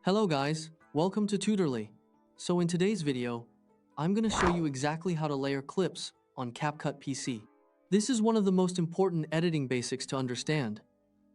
Hello guys, welcome to Tutorly. So in today's video, I'm going to show you exactly how to layer clips on CapCut PC. This is one of the most important editing basics to understand,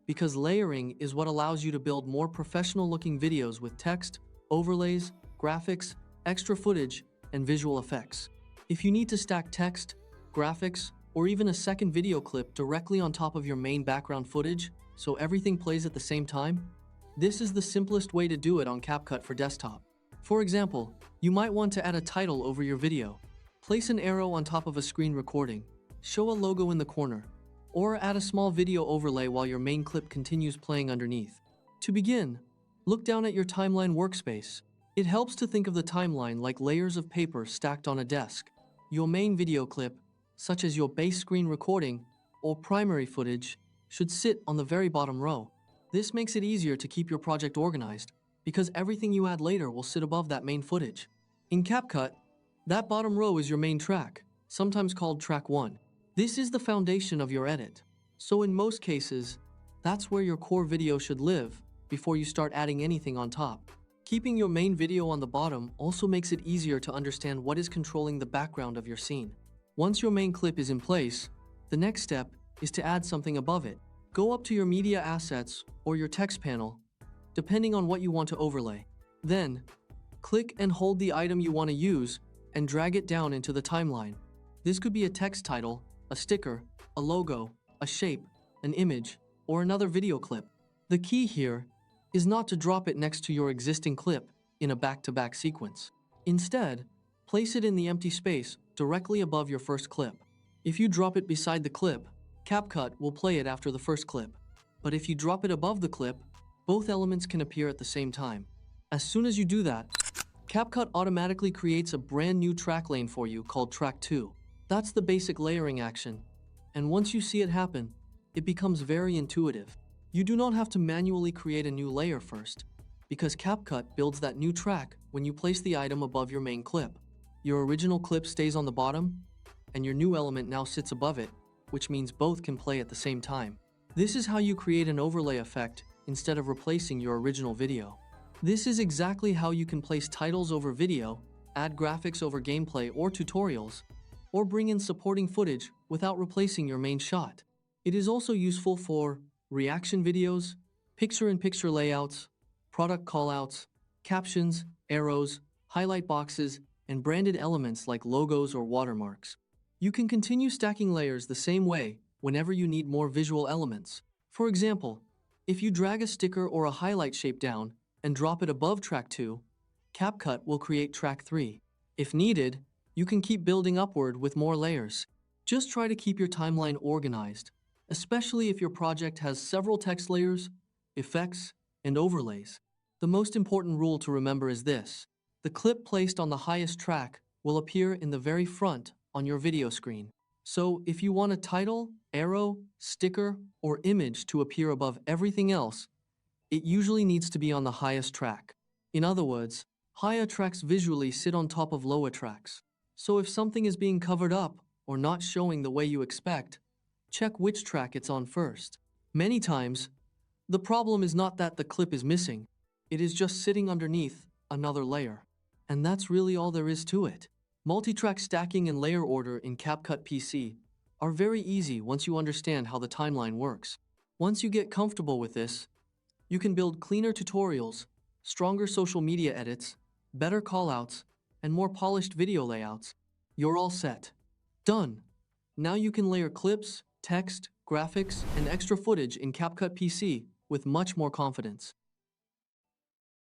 because layering is what allows you to build more professional looking videos with text, overlays, graphics, extra footage, and visual effects. If you need to stack text, graphics, or even a second video clip directly on top of your main background footage, so everything plays at the same time, this is the simplest way to do it on CapCut for desktop. For example, you might want to add a title over your video, place an arrow on top of a screen recording, show a logo in the corner, or add a small video overlay while your main clip continues playing underneath. To begin, look down at your timeline workspace. It helps to think of the timeline like layers of paper stacked on a desk. Your main video clip, such as your base screen recording or primary footage, should sit on the very bottom row. This makes it easier to keep your project organized, because everything you add later will sit above that main footage. In CapCut, that bottom row is your main track, sometimes called track 1. This is the foundation of your edit. So in most cases, that's where your core video should live before you start adding anything on top. Keeping your main video on the bottom also makes it easier to understand what is controlling the background of your scene. Once your main clip is in place, the next step is to add something above it. Go up to your media assets or your text panel, depending on what you want to overlay. Then, click and hold the item you want to use and drag it down into the timeline. This could be a text title, a sticker, a logo, a shape, an image, or another video clip. The key here is not to drop it next to your existing clip in a back-to-back sequence. Instead, place it in the empty space directly above your first clip. If you drop it beside the clip, CapCut will play it after the first clip. But if you drop it above the clip, both elements can appear at the same time. As soon as you do that, CapCut automatically creates a brand new track lane for you called track 2. That's the basic layering action. And once you see it happen, it becomes very intuitive. You do not have to manually create a new layer first, because CapCut builds that new track when you place the item above your main clip. Your original clip stays on the bottom, and your new element now sits above it, which means both can play at the same time. This is how you create an overlay effect instead of replacing your original video. This is exactly how you can place titles over video, add graphics over gameplay or tutorials, or bring in supporting footage without replacing your main shot. It is also useful for reaction videos, picture-in-picture layouts, product callouts, captions, arrows, highlight boxes, and branded elements like logos or watermarks. You can continue stacking layers the same way whenever you need more visual elements. For example, if you drag a sticker or a highlight shape down and drop it above track 2, CapCut will create track 3. If needed, you can keep building upward with more layers. Just try to keep your timeline organized, especially if your project has several text layers, effects, and overlays. The most important rule to remember is this: the clip placed on the highest track will appear in the very front on your video screen. So if you want a title, arrow, sticker, or image to appear above everything else, it usually needs to be on the highest track. In other words, higher tracks visually sit on top of lower tracks. So if something is being covered up or not showing the way you expect, check which track it's on first. Many times, the problem is not that the clip is missing, it is just sitting underneath another layer. And that's really all there is to it. Multi-track stacking and layer order in CapCut PC are very easy once you understand how the timeline works. Once you get comfortable with this, you can build cleaner tutorials, stronger social media edits, better callouts, and more polished video layouts. You're all set. Done. Now you can layer clips, text, graphics, and extra footage in CapCut PC with much more confidence.